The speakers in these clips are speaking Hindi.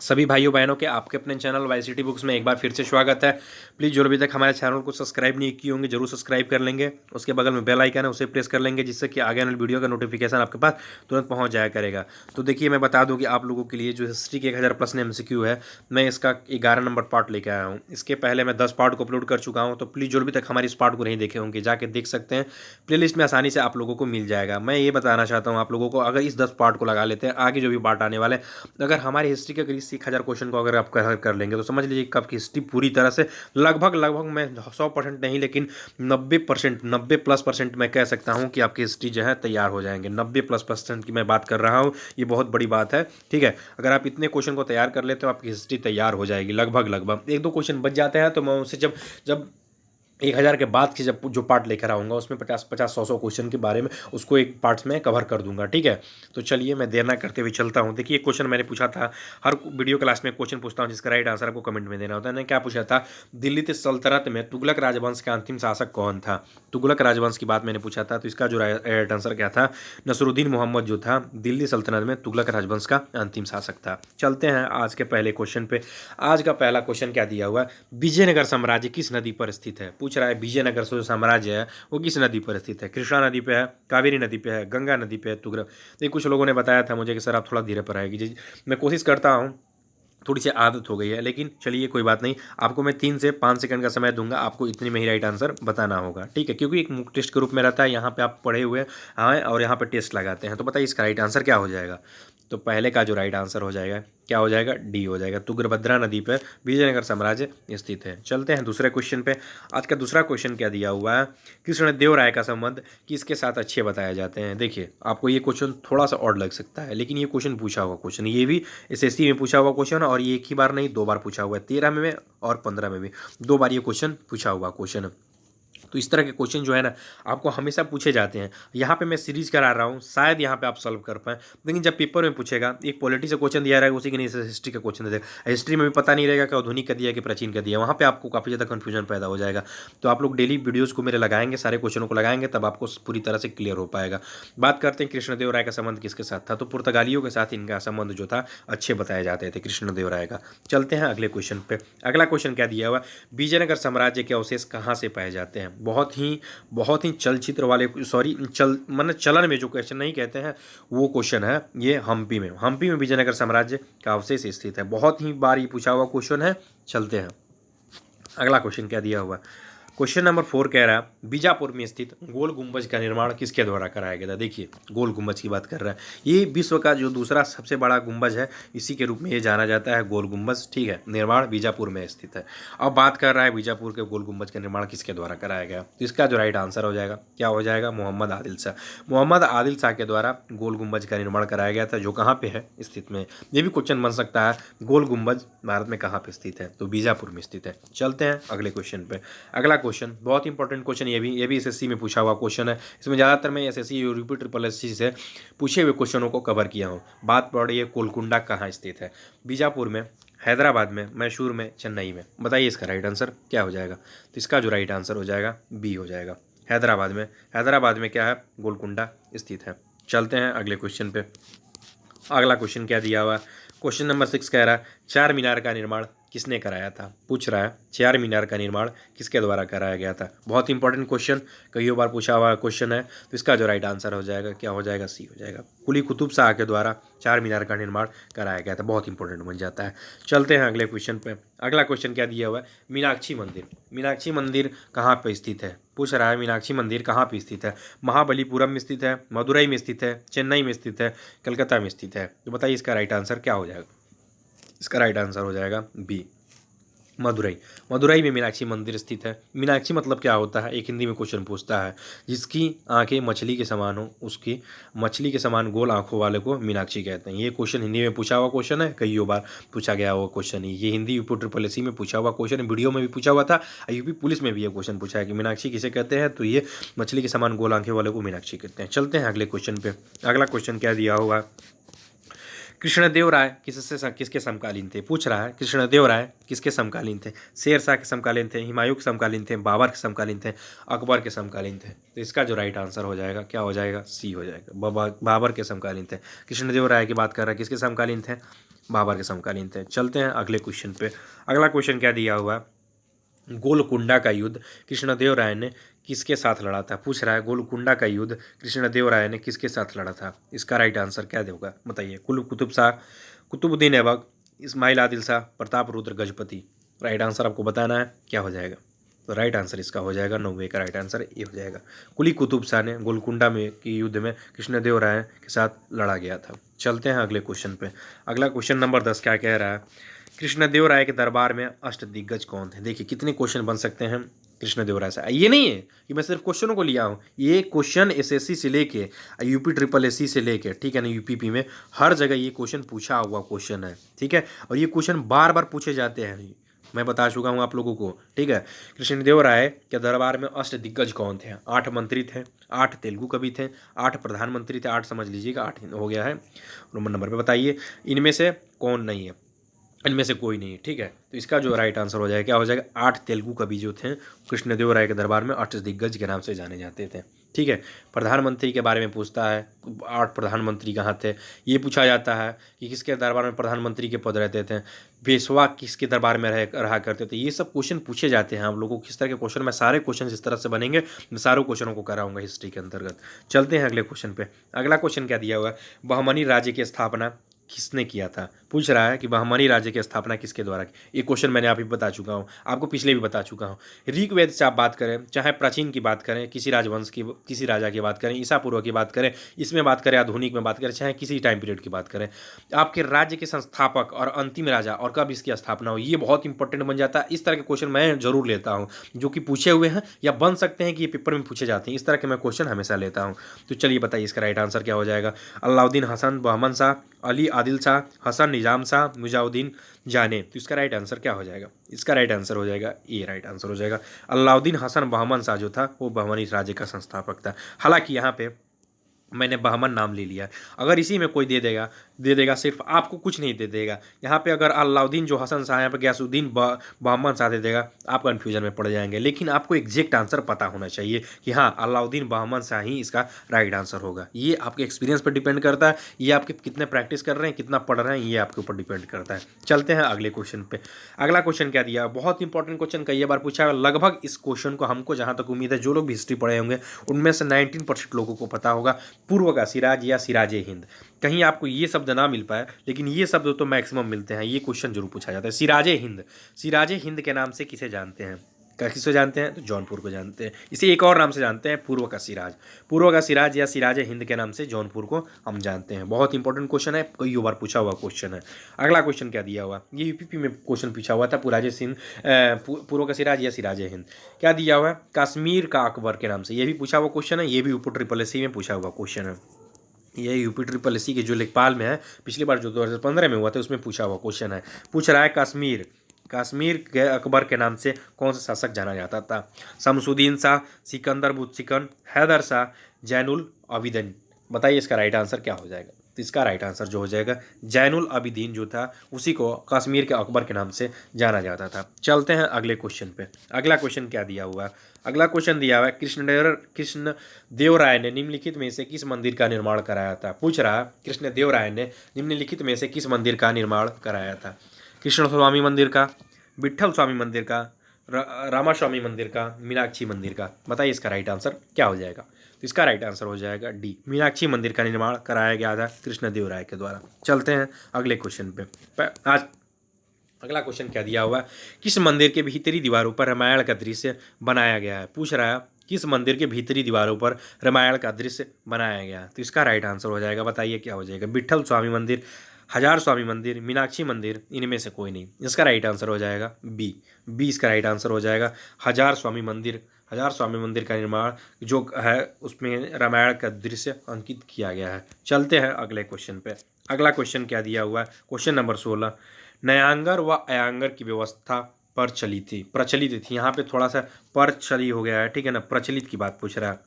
सभी भाइयों बहनों के आपके अपने चैनल वाईसीटी बुक्स में एक बार फिर से स्वागत है। प्लीज़ जो अभी तक हमारे चैनल को सब्सक्राइब नहीं किए होंगे जरूर सब्सक्राइब कर लेंगे। उसके बगल में बेल आइकन है उसे प्रेस कर लेंगे जिससे कि आगे वाली वीडियो का नोटिफिकेशन आपके पास तुरंत पहुंच जाया करेगा। तो देखिए मैं बता दूं कि आप लोगों के लिए जो हिस्ट्री के 1000 प्रश्न एमसीक्यू है, मैं इसका 11 नंबर पार्ट लेकर आया हूँ। इसके पहले मैं 10 पार्ट को अपलोड कर चुका हूँ, तो प्लीज़ जो अभी तक हमारे इस पार्ट को नहीं देखे होंगे जाके देख सकते हैं। प्लेलिस्ट में आसानी से आप लोगों को मिल जाएगा। मैं ये बताना चाहता हूँ आप लोगों को, अगर इस 10 पार्ट को लगा लेते हैं आगे जो भी पार्ट आने वाले, अगर हमारी हिस्ट्री के करीब 1000 क्वेश्चन को अगर आप कवर कर लेंगे तो समझ लीजिए कि आपकी हिस्ट्री पूरी तरह से लगभग मैं 100% नहीं लेकिन 90%, 90+% मैं कह सकता हूँ कि आपकी हिस्ट्री जो है तैयार हो जाएंगे। 90+% की मैं बात कर रहा हूँ, ये बहुत बड़ी बात है। ठीक है, अगर आप इतने क्वेश्चन को तैयार कर लेते हो आपकी हिस्ट्री तैयार हो जाएगी। लगभग एक दो क्वेश्चन बच जाते हैं तो मैं उसे जब जब 1000 के बाद की जब जो पार्ट लेकर आऊँगा उसमें 50-50, 100-100 क्वेश्चन के बारे में उसको एक पार्ट्स में कवर कर दूंगा। ठीक है, तो चलिए मैं देर ना करते हुए चलता हूँ। देखिए क्वेश्चन मैंने पूछा था, हर वीडियो क्लास में क्वेश्चन पूछता हूँ जिसका राइट आंसर आपको कमेंट में देना होता है। मैंने क्या पूछा था, दिल्ली सल्तनत में तुगलक राजवंश का अंतिम शासक कौन था। तुगलक राजवंश की बात मैंने पूछा था, तो इसका जो राइट आंसर क्या था, नसरुद्दीन मोहम्मद जो था दिल्ली सल्तनत में तुगलक राजवंश का अंतिम शासक था। चलते हैं आज के पहले क्वेश्चन पे। आज का पहला क्वेश्चन क्या दिया हुआ है, विजयनगर साम्राज्य किस नदी पर स्थित है। पूछ रहा है विजयनगर जो साम्राज्य है वो किस नदी पर स्थित है। कृष्णा नदी पे है, कावेरी नदी पे है, गंगा नदी पे है, तुगलक। ये कुछ लोगों ने बताया था मुझे कि सर आप थोड़ा धीरे पर आएगी जी। मैं कोशिश करता हूँ, थोड़ी सी आदत हो गई है, लेकिन चलिए कोई बात नहीं। आपको मैं 3 से 5 सेकंड का समय दूंगा, आपको इतने में ही राइट आंसर बताना होगा। ठीक है, क्योंकि एक मुक टेस्ट के रूप में रहता है, यहाँ पे आप पढ़े हुए हैं और यहाँ पे टेस्ट लगाते हैं। तो बताइए इसका राइट आंसर क्या हो जाएगा। तो पहले का जो राइट आंसर हो जाएगा क्या हो जाएगा, डी हो जाएगा। तुंगभद्रा नदी पर विजयनगर साम्राज्य स्थित है। चलते हैं दूसरे क्वेश्चन पे। आज का दूसरा क्वेश्चन क्या दिया हुआ है, कृष्णदेव राय का संबंध किसके साथ अच्छे बताए जाते हैं। देखिए आपको ये क्वेश्चन थोड़ा सा ऑड लग सकता है, लेकिन ये क्वेश्चन पूछा हुआ क्वेश्चन, ये भी एसएससी में पूछा हुआ क्वेश्चन, और ये एक ही बार नहीं 2 बार पूछा हुआ है। 13 में और 15 में भी 2 बार ये क्वेश्चन पूछा हुआ क्वेश्चन। तो इस तरह के क्वेश्चन जो है ना आपको हमेशा पूछे जाते हैं। यहाँ पे मैं सीरीज करा रहा हूँ, शायद यहाँ पे आप सॉल्व कर पाएँ, लेकिन जब पेपर में पूछेगा, एक पॉलिटी से क्वेश्चन दिया रहेगा उसी के नीचे हिस्ट्री का क्वेश्चन दे देगा। हिस्ट्री में भी पता नहीं रहेगा कि आधुनिक का दिया कि प्राचीन का दिया, वहाँ पे आपको काफ़ी ज़्यादा कन्फ्यूजन पैदा हो जाएगा। तो आप लोग डेली वीडियोज़ को मेरे लगाएंगे, सारे क्वेश्चनों को लगाएंगे, तब आपको पूरी तरह से क्लियर हो पाएगा। बात करते हैं कृष्णदेव राय का संबंध किसके साथ था, तो पुर्तगालियों के साथ इनका संबंध जो था अच्छे बताए जाते थे कृष्णदेव राय का। चलते हैं अगले क्वेश्चन पे। अगला क्वेश्चन क्या दिया हुआ, विजयनगर साम्राज्य के अवशेष कहाँ से पाए जाते हैं। बहुत ही चलचित्र वाले, सॉरी मतलब चलन में जो क्वेश्चन नहीं कहते हैं वो क्वेश्चन है ये। हम्पी में विजयनगर साम्राज्य का अवशेष स्थित है। बहुत ही बार ये पूछा हुआ क्वेश्चन है। चलते हैं अगला क्वेश्चन क्या दिया हुआ। क्वेश्चन नंबर 4 कह रहा है बीजापुर में स्थित गोल गुंबज का निर्माण किसके द्वारा कराया गया था। देखिए गोल गुंबज की बात कर रहा है, ये विश्व का जो दूसरा सबसे बड़ा गुंबज है, इसी के रूप में ये जाना जाता है, गोल गुंबज। ठीक है, निर्माण बीजापुर में स्थित है। अब बात कर रहा है बीजापुर के गोल गुंबज का निर्माण किसके द्वारा कराया गया, तो इसका जो राइट आंसर हो जाएगा क्या हो जाएगा, मोहम्मद आदिल शाह। मोहम्मद आदिल शाह के द्वारा गोल गुंबज का निर्माण कराया गया था, जो कहाँ पे है स्थित में। ये भी क्वेश्चन बन सकता है, गोल गुंबज भारत में कहाँ पे स्थित है, तो बीजापुर में स्थित है। चलते हैं अगले क्वेश्चन पे। अगला क्वेश्चन बहुत इंपॉर्टेंट क्वेश्चन, ये भी एसएससी में पूछा हुआ क्वेश्चन है। इसमें ज़्यादातर मैं एसएससी, यूपी, ट्रिपल एससी से पूछे हुए क्वेश्चनों को कवर किया हूँ। बात पड़ रही है गोलकुंडा कहाँ स्थित है, बीजापुर में, हैदराबाद में, मैसूर में, चेन्नई में। बताइए इसका राइट आंसर क्या हो जाएगा। तो इसका जो राइट आंसर हो जाएगा बी हो जाएगा, हैदराबाद में। हैदराबाद में क्या है, गोलकुंडा स्थित है। चलते हैं अगले क्वेश्चन पे। अगला क्वेश्चन क्या दिया हुआ, क्वेश्चन नंबर 6 कह रहा है चार मीनार का निर्माण किसने कराया था। पूछ रहा है चार मीनार का निर्माण किसके द्वारा कराया गया था। बहुत इंपॉर्टेंट क्वेश्चन, कई बार पूछा हुआ क्वेश्चन है। तो इसका जो राइट आंसर हो जाएगा क्या हो जाएगा, सी हो जाएगा। कुली कुतुब शाह के द्वारा चार मीनार का निर्माण कराया गया था। बहुत इंपॉर्टेंट बन जाता है। चलते हैं अगले क्वेश्चन पे। अगला क्वेश्चन क्या दिया हुआ है, मीनाक्षी मंदिर। मीनाक्षी मंदिर कहाँ पे स्थित है। पूछ रहा है मीनाक्षी मंदिर कहाँ पे स्थित है। महाबलीपुरम में स्थित है, मदुरई में स्थित है, चेन्नई में स्थित है, कलकत्ता में स्थित है। तो बताइए इसका राइट आंसर क्या हो जाएगा। इसका राइट आंसर हो जाएगा बी, मदुरई। मदुरई में मीनाक्षी मंदिर स्थित है। मीनाक्षी मतलब क्या होता है, एक हिंदी में क्वेश्चन पूछता है, जिसकी आंखें मछली के समान हो उसकी, मछली के समान गोल आंखों वाले को मीनाक्षी कहते हैं। ये क्वेश्चन हिंदी में पूछा हुआ क्वेश्चन है, कई बार पूछा गया हुआ क्वेश्चन है ये। हिंदी यूपी ट्रिपल एससी में पूछा हुआ क्वेश्चन है, वीडियो में भी पूछा हुआ था, यूपी पुलिस में भी ये क्वेश्चन पूछा है कि मीनाक्षी किसे कहते हैं, तो ये मछली के समान गोल आंखें वाले को मीनाक्षी कहते हैं। चलते हैं अगले क्वेश्चन पे। अगला क्वेश्चन क्या दिया हुआ, कृष्णदेव राय किसके समकालीन थे। पूछ रहा है कृष्णदेव राय किसके समकालीन थे। शेर शाह के समकालीन थे, हुमायूं के समकालीन थे, बाबर के समकालीन थे, अकबर के समकालीन थे। तो इसका जो राइट आंसर हो जाएगा क्या हो जाएगा, सी हो जाएगा, बाबर के समकालीन थे। कृष्णदेव राय की बात कर रहा है किसके समकालीन थे, बाबर के समकालीन थे। चलते हैं अगले क्वेश्चन पे। अगला क्वेश्चन क्या दिया हुआ, गोलकुंडा का युद्ध कृष्णदेव राय ने किसके साथ लड़ा था। पूछ रहा है गोलकुंडा का युद्ध कृष्णदेव राय ने किसके साथ लड़ा था। इसका राइट आंसर क्या होगा बताइए। कुतुब शाह, कुतुबुद्दीन ऐबक, इस्माइल आदिल शाह, प्रताप रुद्र गजपति। राइट आंसर आपको बताना है, क्या हो जाएगा। तो राइट आंसर इसका हो जाएगा 90 का राइट आंसर ये हो जाएगा। कुली कुतुब शाह ने गोलकुंडा में की युद्ध में कृष्णदेव राय के साथ लड़ा गया था। चलते हैं अगले क्वेश्चन पे। अगला क्वेश्चन नंबर 10 क्या कह रहा है, कृष्णदेव राय के दरबार में अष्टदिग्गज कौन थे। देखिए कितने क्वेश्चन बन सकते हैं कृष्णदेव राय से। ये नहीं है कि मैं सिर्फ क्वेश्चनों को लिया हूँ, ये क्वेश्चन एसएससी से लेके यूपी ट्रिपल एससी से लेके, ठीक है ना, यूपीपी में हर जगह ये क्वेश्चन पूछा हुआ क्वेश्चन है, ठीक है। और ये क्वेश्चन बार बार पूछे जाते हैं, मैं बता चुका हूँ आप लोगों को, ठीक है। कृष्णदेव राय के दरबार में अष्टदिग्गज कौन थे। 8 मंत्री थे, 8 तेलुगु कवि थे, 8 प्रधानमंत्री थे, 8 समझ लीजिएगा, 8 हो गया है। नंबर पे बताइए इनमें से कौन नहीं है, इनमें से कोई नहीं है, ठीक है। तो इसका जो राइट आंसर हो जाएगा क्या हो जाएगा, 8 तेलुगु कवि जो थे कृष्णदेव राय के दरबार में अष्टदिग्गज के नाम से जाने जाते थे, ठीक है। प्रधानमंत्री के बारे में पूछता है, 8 प्रधानमंत्री कहाँ थे, ये पूछा जाता है कि किसके दरबार में प्रधानमंत्री के पद रहते थे, पेशवा किसके दरबार में रहा करते थे। ये सब क्वेश्चन पूछे जाते हैं। आप लोगों को किस तरह के क्वेश्चन, मैं सारे क्वेश्चन इस तरह से बनेंगे, मैं सारे क्वेश्चनों को कराऊंगा हिस्ट्री के अंतर्गत। चलते हैं अगले क्वेश्चन पे। अगला क्वेश्चन क्या दिया हुआ है, बहमनी राज्य की स्थापना किसने किया था। पूछ रहा है कि बहमनी राज्य की स्थापना किसके द्वारा की। ये क्वेश्चन मैंने अभी बता चुका हूँ, आपको पिछले भी बता चुका हूँ। ऋग्वेद से आप बात करें, चाहे प्राचीन की बात करें, किसी राजवंश की, किसी राजा की बात करें, ईसा पूर्व की बात करें, इसमें बात करें, आधुनिक में बात करें, चाहे किसी टाइम पीरियड की बात करें, आपके राज्य के संस्थापक और अंतिम राजा और कब इसकी स्थापना हुई, ये बहुत इंपॉर्टेंट बन जाता है। इस तरह के क्वेश्चन मैं जरूर लेता हूँ, जो कि पूछे हुए हैं या बन सकते हैं कि ये पेपर में पूछे जाते हैं। इस तरह के मैं क्वेश्चन हमेशा लेता हूँ। तो चलिए बताइए इसका राइट आंसर क्या हो जाएगा। अलाउद्दीन हसन, बहमन शाह, अली आदिल शाह, हसन निजाम शाह, मुजाउद्दीन जाने। तो इसका राइट आंसर क्या हो जाएगा। इसका राइट आंसर हो जाएगा ये राइट आंसर हो जाएगा। अलाउद्दीन हसन बहमन शाह जो था वो बहमनी राज्य का संस्थापक था। हालांकि यहाँ पे मैंने बहमन नाम ले लिया, अगर इसी में कोई दे देगा सिर्फ आपको कुछ नहीं दे देगा। यहाँ पे अगर अलाउद्दीन जो हसन शाह, यहाँ पे गयासुद्दीन बहमन शाह दे देगा, आप कन्फ्यूजन में पड़ जाएंगे। लेकिन आपको एग्जैक्ट आंसर पता होना चाहिए कि हाँ अलाउद्दीन बहमन शाह ही इसका राइट आंसर होगा। ये आपके एक्सपीरियंस पर डिपेंड करता है, ये आपके कितने प्रैक्टिस कर रहे हैं, कितना पढ़ रहे हैं, ये आपके ऊपर डिपेंड करता है। चलते हैं अगले क्वेश्चन पे। अगला क्वेश्चन क्या दिया, बहुत इंपॉर्टेंट क्वेश्चन कई बार पूछा है। लगभग इस क्वेश्चन को हमको जहाँ तक उम्मीद है, जो लोग भी हिस्ट्री पढ़े होंगे उनमें से 19% लोगों को पता होगा, पूर्व का सिराज या सिराज हिंद। कहीं आपको ये शब्द ना मिल पाए, लेकिन ये शब्द तो मैक्सिमम मिलते हैं। ये क्वेश्चन जरूर पूछा जाता है। सिराज हिंद, सिराज हिंद के नाम से किसे जानते हैं, किसको जानते हैं, तो जौनपुर को जानते हैं। इसे एक और नाम से जानते हैं, पूर्व का सिराज। पूर्व का सिराज या सिराज हिंद के नाम से जौनपुर को हम जानते हैं। बहुत इंपॉर्टेंट क्वेश्चन है, कई बार पूछा हुआ क्वेश्चन है। अगला क्वेश्चन क्या दिया हुआ, ये यूपीपी में क्वेश्चन पूछा हुआ था, पुराजे सिंह, पूर्व का सिराज या सिराज हिंद। क्या दिया हुआ है, कश्मीर का अकबर के नाम से। ये भी पूछा हुआ क्वेश्चन है, ये भी ऊपर ट्रिपल एससी में पूछा हुआ क्वेश्चन है। ये यूपी ट्रिपल एससी के जो लेखपाल में है, पिछली बार जो 2015 में हुआ था उसमें पूछा हुआ क्वेश्चन है। पूछ रहा है कश्मीर के अकबर के नाम से कौन सा शासक जाना जाता था। शमसुद्दीन शाह, सिकंदर बुत्सिकन, हैदर शाह, जैनुल आबिदीन। बताइए इसका राइट आंसर क्या हो जाएगा। तो इसका राइट आंसर जो हो जाएगा, जैनुल आबिदीन जो था उसी को कश्मीर के अकबर के नाम से जाना जाता था। चलते हैं अगले क्वेश्चन पे। अगला क्वेश्चन क्या दिया हुआ है, अगला क्वेश्चन दिया हुआ है, कृष्णदेव राय ने निम्नलिखित में से किस मंदिर का निर्माण कराया था। पूछ रहा है कृष्णदेव राय ने निम्नलिखित में से किस मंदिर का निर्माण कराया था। कृष्ण स्वामी मंदिर का, विट्ठल स्वामी मंदिर का, रामा स्वामी मंदिर का, मीनाक्षी मंदिर का। बताइए इसका राइट आंसर क्या हो जाएगा। तो इसका राइट आंसर हो जाएगा डी, मीनाक्षी मंदिर का निर्माण कराया गया था कृष्णदेव राय के द्वारा। चलते हैं अगले क्वेश्चन पे। आज अगला क्वेश्चन क्या दिया हुआ है, किस मंदिर के भीतरी दीवारों पर रामायण का दृश्य बनाया गया है। पूछ रहा है किस मंदिर के भीतरी दीवारों पर रामायण का दृश्य बनाया गया है। तो इसका राइट आंसर हो जाएगा, बताइए क्या हो जाएगा। विट्ठल स्वामी मंदिर, हजार स्वामी मंदिर, मीनाक्षी मंदिर, इनमें से कोई नहीं। इसका राइट आंसर हो जाएगा बी, इसका राइट आंसर हो जाएगा हजार स्वामी मंदिर। हजार स्वामी मंदिर का निर्माण जो है उसमें रामायण का दृश्य अंकित किया गया है। चलते हैं अगले क्वेश्चन पे। अगला क्वेश्चन क्या दिया हुआ है, क्वेश्चन नंबर 16, न्यायागर व अयांगर की व्यवस्था प्रचलित थी। यहाँ पे थोड़ा सा पर चली हो गया है, ठीक है ना, प्रचलित की बात पूछ रहा है।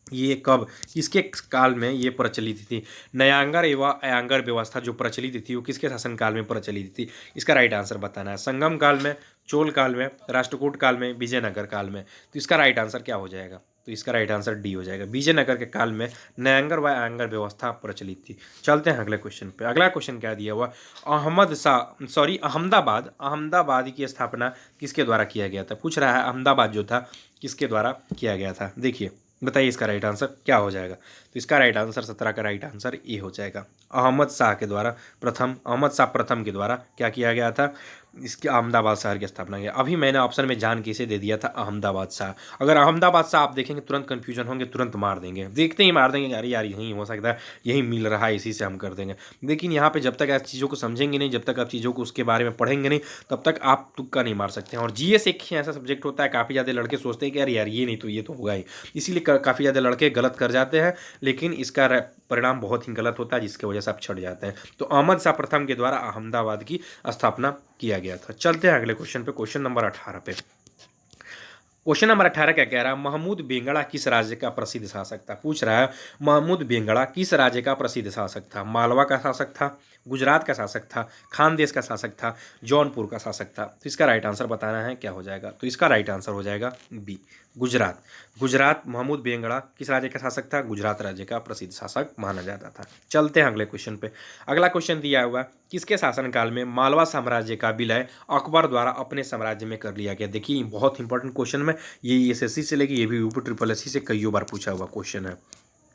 ये कब, किसके काल में ये प्रचलित थी? न्यायागर एवं अयांगर व्यवस्था जो प्रचलित थी वो किसके शासनकाल में प्रचलित थी? इसका राइट आंसर बताना है। संगम काल में, चोल काल में, राष्ट्रकूट काल में, विजयनगर काल में। तो इसका राइट आंसर क्या हो जाएगा? तो इसका राइट आंसर डी हो जाएगा। विजयनगर के काल में न्यायागर व अयांगर व्यवस्था प्रचलित थी। चलते हैं अगले क्वेश्चन पे। अगला क्वेश्चन क्या दिया हुआ? अहमदाबाद, अहमदाबाद की स्थापना किसके द्वारा किया गया था? पूछ रहा है अहमदाबाद जो था किसके द्वारा किया गया था। देखिए बताइए इसका राइट आंसर क्या हो जाएगा? तो इसका राइट आंसर 17 का राइट आंसर ए हो जाएगा। अहमद शाह के द्वारा प्रथम, अहमद शाह प्रथम के द्वारा क्या किया गया था? इसके अहमदाबाद शहर की स्थापना किया। अभी मैंने ऑप्शन में जान के इसे दे दिया था अहमदाबाद शाह। अगर अहमदाबाद शाह आप देखेंगे तुरंत कन्फ्यूजन होंगे, तुरंत मार देंगे, देखते ही मार देंगे, अरे यार यही हो सकता है, यही मिल रहा है, इसी से हम कर देंगे। लेकिन यहाँ पे जब तक आप चीज़ों को समझेंगे नहीं, जब तक आप चीज़ों को उसके बारे में पढ़ेंगे नहीं, तब तक आप तुक्का नहीं मार सकते हैं। और जीएस एक ही ऐसा सब्जेक्ट होता है, काफ़ी ज़्यादा लड़के सोचते हैं कि यार ये नहीं तो ये तो होगा ही, इसीलिए काफ़ी ज़्यादा लड़के गलत कर जाते हैं, लेकिन इसका परिणाम बहुत ही गलत होता है, जिसकी वजह से आप छट जाते हैं। तो अहमद शाह प्रथम के द्वारा अहमदाबाद की स्थापना किया गया था। चलते हैं अगले क्वेश्चन पे, क्वेश्चन नंबर 18 पे। क्वेश्चन नंबर 18 क्या कह रहा है? महमूद बेंगड़ा किस राज्य का प्रसिद्ध शासक था? पूछ रहा है महमूद बेंगड़ा किस राज्य का प्रसिद्ध शासक था? मालवा का शासक था, गुजरात का शासक था, खानदेश का शासक था, जौनपुर का शासक था। तो इसका राइट आंसर बताना है, क्या हो जाएगा? तो इसका राइट आंसर हो जाएगा बी, गुजरात। गुजरात, महमूद बेंगड़ा किस राज्य का शासक था? गुजरात राज्य का प्रसिद्ध शासक माना जाता था। चलते हैं अगले क्वेश्चन पे। अगला क्वेश्चन दिया हुआ, किसके शासनकाल में मालवा साम्राज्य का विलय अकबर द्वारा अपने साम्राज्य में कर लिया गया? देखिए बहुत इंपॉर्टेंट क्वेश्चन में, ये एसएससी से लेके ये भी यूपी ट्रिपल एससी से कई बार पूछा हुआ क्वेश्चन है।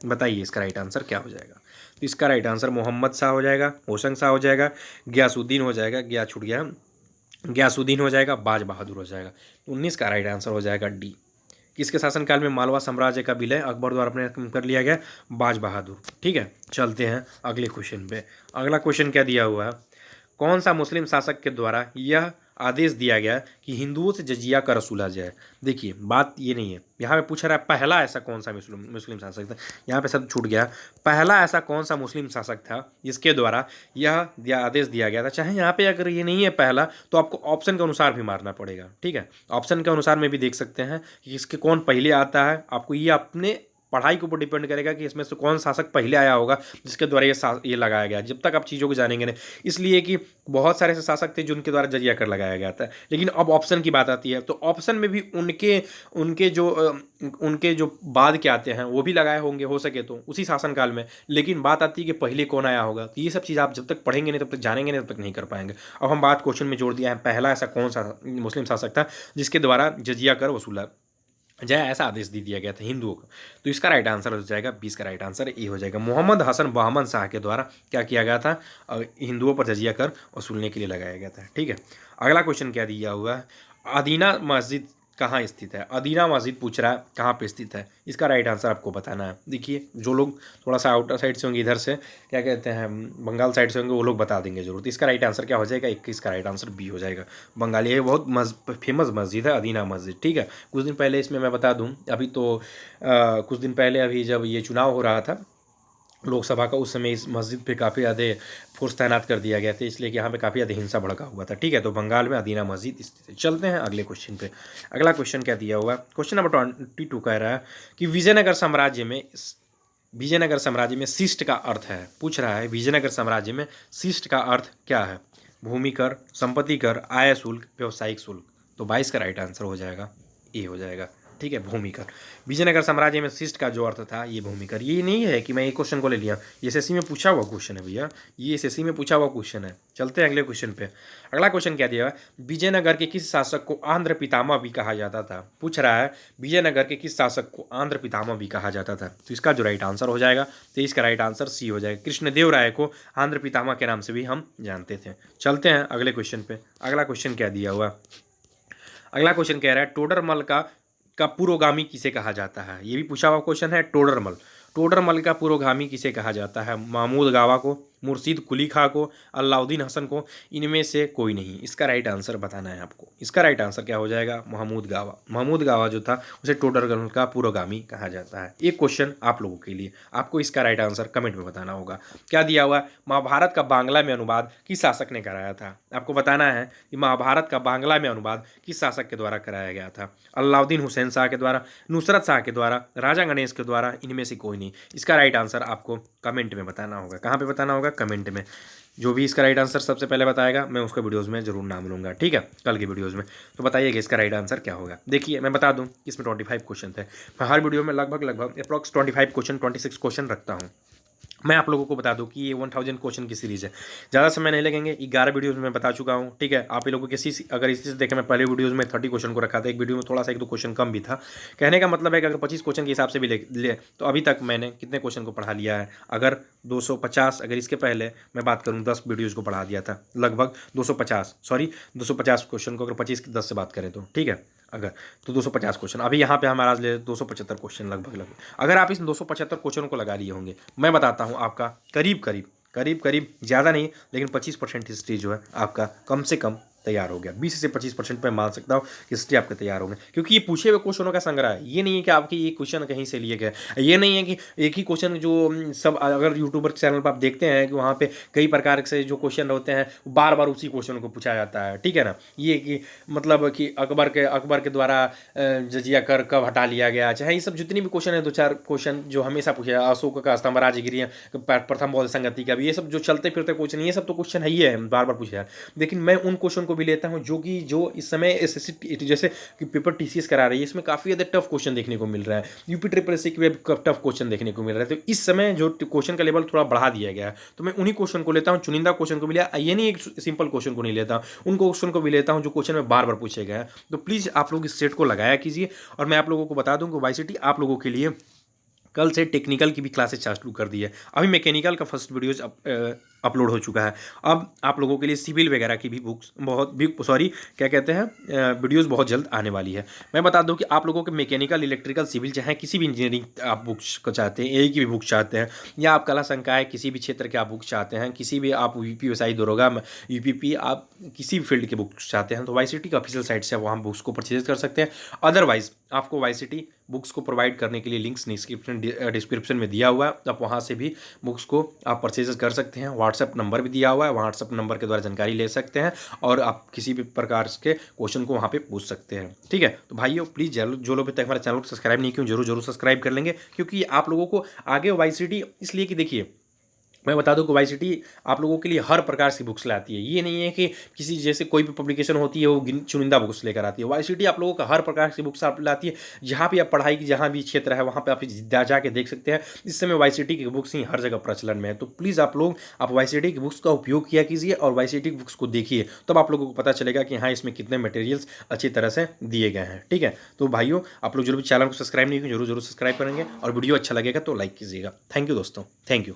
बताइए इसका राइट आंसर क्या हो जाएगा? तो इसका राइट आंसर मोहम्मद शाह हो जाएगा, होशंग शाह हो जाएगा, गयासुद्दीन हो जाएगा, गया छूट गया, गयासुद्दीन हो जाएगा, बाज बहादुर हो जाएगा। 19 का राइट आंसर हो जाएगा डी। किसके शासनकाल में मालवा साम्राज्य का विलय अकबर द्वारा अपने कर लिया गया? बाज बहादुर। ठीक है, चलते हैं अगले क्वेश्चन पे। अगला क्वेश्चन क्या दिया हुआ है? कौन सा मुस्लिम शासक के द्वारा यह आदेश दिया गया कि हिंदुओं से जजिया कर वसूला जाए? देखिए बात ये नहीं है, यहाँ पे पूछ रहा है पहला ऐसा कौन सा मुस्लिम शासक था, यहाँ पे सब छूट गया। पहला ऐसा कौन सा मुस्लिम शासक था जिसके द्वारा यह आदेश दिया गया था? चाहे यहाँ पे अगर ये नहीं है पहला, तो आपको ऑप्शन के अनुसार भी मारना पड़ेगा। ठीक है, ऑप्शन के अनुसार में भी देख सकते हैं कि इसके कौन पहले आता है। आपको ये अपने पढ़ाई के ऊपर डिपेंड करेगा कि इसमें से कौन शासक पहले आया होगा जिसके द्वारा ये लगाया गया, जब तक आप चीज़ों को जानेंगे नहीं। इसलिए कि बहुत सारे ऐसे शासक थे जिनके द्वारा जजिया कर लगाया गया था, लेकिन अब ऑप्शन की बात आती है तो ऑप्शन में भी उनके जो बाद के आते हैं वो भी लगाए होंगे हो सके तो उसी शासनकाल में। लेकिन बात आती है कि पहले कौन आया होगा, तो ये सब चीज़ आप जब तक पढ़ेंगे नहीं, तब तक जानेंगे नहीं, तब तक नहीं कर पाएंगे। अब हम बात क्वेश्चन में जोड़ दिया है, पहला ऐसा कौन सा मुस्लिम शासक था जिसके द्वारा जजिया कर वसूला जाए, ऐसा आदेश दे दिया गया था हिंदुओं को? तो इसका राइट आंसर हो जाएगा 20 का राइट आंसर ए हो जाएगा। मोहम्मद हसन बहमन शाह के द्वारा क्या किया गया था? हिंदुओं पर जजिया कर वसूलने के लिए लगाया गया था। ठीक है, अगला क्वेश्चन क्या दिया हुआ है? अदीना मस्जिद कहाँ स्थित है? अदीना मस्जिद पूछ रहा है कहाँ पे स्थित है, इसका राइट आंसर आपको बताना है। देखिए जो लोग थोड़ा सा आउटर साइड से होंगे, इधर से क्या कहते हैं बंगाल साइड से होंगे, वो लोग बता देंगे जरूर। तो इसका राइट आंसर क्या हो जाएगा? 21 का राइट आंसर बी हो जाएगा। बंगाली है, बहुत फेमस मस्जिद है अदीना मस्जिद। ठीक है, कुछ दिन पहले इसमें मैं बता दूँ, अभी तो कुछ दिन पहले अभी जब ये चुनाव हो रहा था लोकसभा का, उस समय इस मस्जिद पे काफ़ी ज़्यादा फोर्स तैनात कर दिया गया था, इसलिए कि यहाँ पे काफ़ी ज़्यादा हिंसा भड़का हुआ था। ठीक है, तो बंगाल में अदीना मस्जिद स्थित है। चलते हैं अगले क्वेश्चन पे। अगला क्वेश्चन क्या दिया हुआ? क्वेश्चन नंबर 22 कह रहा है कि विजयनगर साम्राज्य में शिष्ट का अर्थ है। पूछ रहा है विजयनगर साम्राज्य में शिष्ट का अर्थ क्या है? भूमि कर, संपत्ति कर, आय शुल्क, व्यावसायिक शुल्क। तो 22 का राइट आंसर हो जाएगा ए हो जाएगा। ठीक है, भूमिकर। विजयनगर साम्राज्य में शिष्ट का जो अर्थ था ये भूमिकर। ये नहीं है कि मैं ये क्वेश्चन को ले लिया, ये एसएससी में पूछा हुआ क्वेश्चन है भैया, ये एसएससी में पूछा हुआ क्वेश्चन है। चलते हैं अगले क्वेश्चन पे। अगला क्वेश्चन क्या दिया है? विजयनगर के किस शासक को आंध्र पितामह भी कहा जाता था? पूछ रहा है विजयनगर के किस शासक को आंध्र पितामह भी कहा जाता था? तो इसका जो राइट आंसर हो जाएगा, तो इसका राइट आंसर सी हो जाएगा। कृष्णदेव राय को आंध्र पितामह के नाम से भी हम जानते थे। चलते हैं अगले क्वेश्चन पे। अगला क्वेश्चन क्या दिया हुआ? अगला क्वेश्चन कह रहा है टोडरमल का पुरोगामी किसे कहा जाता है? ये भी पूछा हुआ क्वेश्चन है। टोडरमल का पुरोगामी किसे कहा जाता है? महमूद गावा को, मुर्शीद कुली खां को, अलाउद्दीन हसन को, इनमें से कोई नहीं। इसका राइट आंसर बताना है आपको। इसका राइट आंसर क्या हो जाएगा? महमूद गावा। महमूद गावा जो था उसे टोडरमल का पुरोगामी कहा जाता है। एक क्वेश्चन आप लोगों के लिए, आपको इसका राइट आंसर कमेंट में बताना होगा। क्या दिया हुआ? महाभारत का बांग्ला में अनुवाद किस शासक ने कराया था? आपको बताना है कि महाभारत का बांग्ला में अनुवाद किस शासक के द्वारा कराया गया था? अलाउद्दीन हुसैन शाह के द्वारा, नुसरत शाह के द्वारा, राजा गणेश के द्वारा, इनमें से कोई नहीं। इसका राइट आंसर आपको कमेंट में बताना होगा। कहाँ पे बताना होगा? कमेंट में। जो भी इसका राइट आंसर सबसे पहले बताएगा मैं उसका वीडियोस में जरूर नाम लूँगा, ठीक है, कल के वीडियोस में। तो बताइएगा इसका राइट आंसर क्या होगा। देखिए मैं बता दूं कि इसमें 25 क्वेश्चन थे। मैं हर वीडियो में लगभग अप्रॉक्स 25 क्वेश्चन, 26 क्वेश्चन रखता हूँ। मैं आप लोगों को बता दूं कि ये 1000 क्वेश्चन की सीरीज़ है। ज़्यादा समय नहीं लगेंगे। 11 वीडियोज़ में बता चुका हूं, ठीक है। आप ही लोगों किसी अगर इसी से देखें, मैं पहले वीडियोज़ में 30 क्वेश्चन को रखा था, एक वीडियो में थोड़ा सा 1-2 क्वेश्चन कम भी था। कहने का मतलब है कि अगर 25 क्वेश्चन के हिसाब से भी ले तो अभी तक मैंने कितने क्वेश्चन को पढ़ा लिया है? अगर 250, अगर इसके पहले मैं बात करूँ 10 वीडियोज़ को पढ़ा दिया था, लगभग 250 क्वेश्चन को अगर 25 की 10 से बात करें तो, ठीक है, अगर तो 250 क्वेश्चन। अभी यहाँ पे हमारा आज ले 275 क्वेश्चन लगभग। अगर आप इस 275 क्वेश्चनों को लगा लिए होंगे, मैं बताता हूँ आपका करीब ज़्यादा नहीं लेकिन 25% हिस्ट्री जो है आपका कम से कम तैयार हो गया। 20 से 25% मैं मान सकता हूँ कि हिस्ट्री आपके तैयार होंगे, क्योंकि ये पूछे हुए क्वेश्चनों का संग्रह है। ये नहीं है कि आपके ये क्वेश्चन कहीं से लिए गए, ये नहीं है कि एक ही क्वेश्चन जो सब, अगर यूट्यूबर चैनल पर आप देखते हैं कि वहाँ पे कई प्रकार से जो क्वेश्चन होते हैं बार बार उसी क्वेश्चन को पूछा जाता है, ठीक है ना। ये कि मतलब कि अकबर के द्वारा जजिया कर कब हटा लिया गया, चाहे ये सब जितनी भी क्वेश्चन है, 2-4 क्वेश्चन जो हमेशा पूछे, अशोक का स्तंभ, राजगिरी, प्रथम बौद्ध संगति का भी, ये सब जो चलते फिरते क्वेश्चन, ये सब तो क्वेश्चन है ही है, बार बार पूछे। लेकिन मैं उन क्वेश्चन को भी लेता हूं जो इस समय एसएससी जैसे कि पेपर टीसीएस करा रही है, इसमें काफ़ी ज़्यादा टफ क्वेश्चन देखने को मिल रहा है। यूपी ट्रिपल एससी के टफ क्वेश्चन देखने को मिल रहा है। तो इस समय जो क्वेश्चन का लेवल थोड़ा बढ़ा दिया गया है, तो मैं उन्हीं क्वेश्चन को लेता हूँ, चुनिंदा क्वेश्चन को भी लिया। ये नहीं एक सिंपल क्वेश्चन को नहीं लेता, उन क्वेश्चन को भी लेता हूँ जो क्वेश्चन में बार बार पूछे गए हैं। तो प्लीज़ आप लोग इस सेट को लगाया कीजिए। और मैं आप लोगों को बता दूं कि वाईसीटी आप लोगों के लिए कल से टेक्निकल की भी क्लासेस चालू कर दी है। अभी मैकेनिकल का फर्स्ट वीडियोज अपलोड हो चुका है। अब आप लोगों के लिए सिविल वगैरह की भी बुक्स वीडियोस बहुत जल्द आने वाली है। मैं बता दूं कि आप लोगों के मैकेनिकल, इलेक्ट्रिकल, सिविल, चाहे किसी भी इंजीनियरिंग आप बुक्स को चाहते हैं, एक की भी बुक चाहते हैं, या आप कला संकाय किसी भी क्षेत्र के आप बुक्स चाहते हैं, किसी भी आप यूपीएसआई दरोगा, यूपीपी, आप किसी भी फील्ड के बुक्स चाहते हैं, तो वाईसीटी का ऑफिशियल साइट से वहाँ बुक्स को परचेज कर सकते हैं। अदरवाइज आपको वाईसीटी बुक्स को प्रोवाइड करने के लिए लिंक्स डिस्क्रिप्शन में दिया हुआ है, आप वहाँ से भी बुक्स को आप परचेज कर सकते हैं। व्हाट्सएप नंबर भी दिया हुआ है, व्हाट्सएप नंबर के द्वारा जानकारी ले सकते हैं और आप किसी भी प्रकार के क्वेश्चन को वहाँ पे पूछ सकते हैं, ठीक है। तो भाइयों प्लीज़ जो लोग अभी तक हमारे चैनल को सब्सक्राइब नहीं किए जरूर सब्सक्राइब कर लेंगे, क्योंकि आप लोगों को आगे वाईसीटी, इसलिए कि देखिए मैं बता दूं कि वाईसीटी आप लोगों के लिए हर प्रकार की बुक्स लाती है। ये नहीं है कि किसी जैसे कोई भी पब्लिकेशन होती है वो चुनिंदा बुक्स लेकर आती है। वाईसीटी आप लोगों का हर प्रकार की बुक्स आप लाती है। जहाँ भी आप पढ़ाई की जहाँ भी क्षेत्र है वहाँ पे आप जाके देख सकते हैं। इस समय वाईसीटी की बुक्स ही हर जगह प्रचलन में है। तो प्लीज़ आप लोग वाईसीटी की बुक्स का उपयोग किया कीजिए और वाईसीटी की बुक्स को देखिए, तब आप लोगों को पता चलेगा कि हाँ इसमें कितने मटेरियल्स अच्छी तरह से दिए गए हैं, ठीक है। तो भाइयों आप लोग जो भी चैनल को सब्सक्राइब नहीं किए जरूर सब्सक्राइब करेंगे और वीडियो अच्छा लगेगा तो लाइक कीजिएगा। थैंक यू दोस्तों, थैंक यू।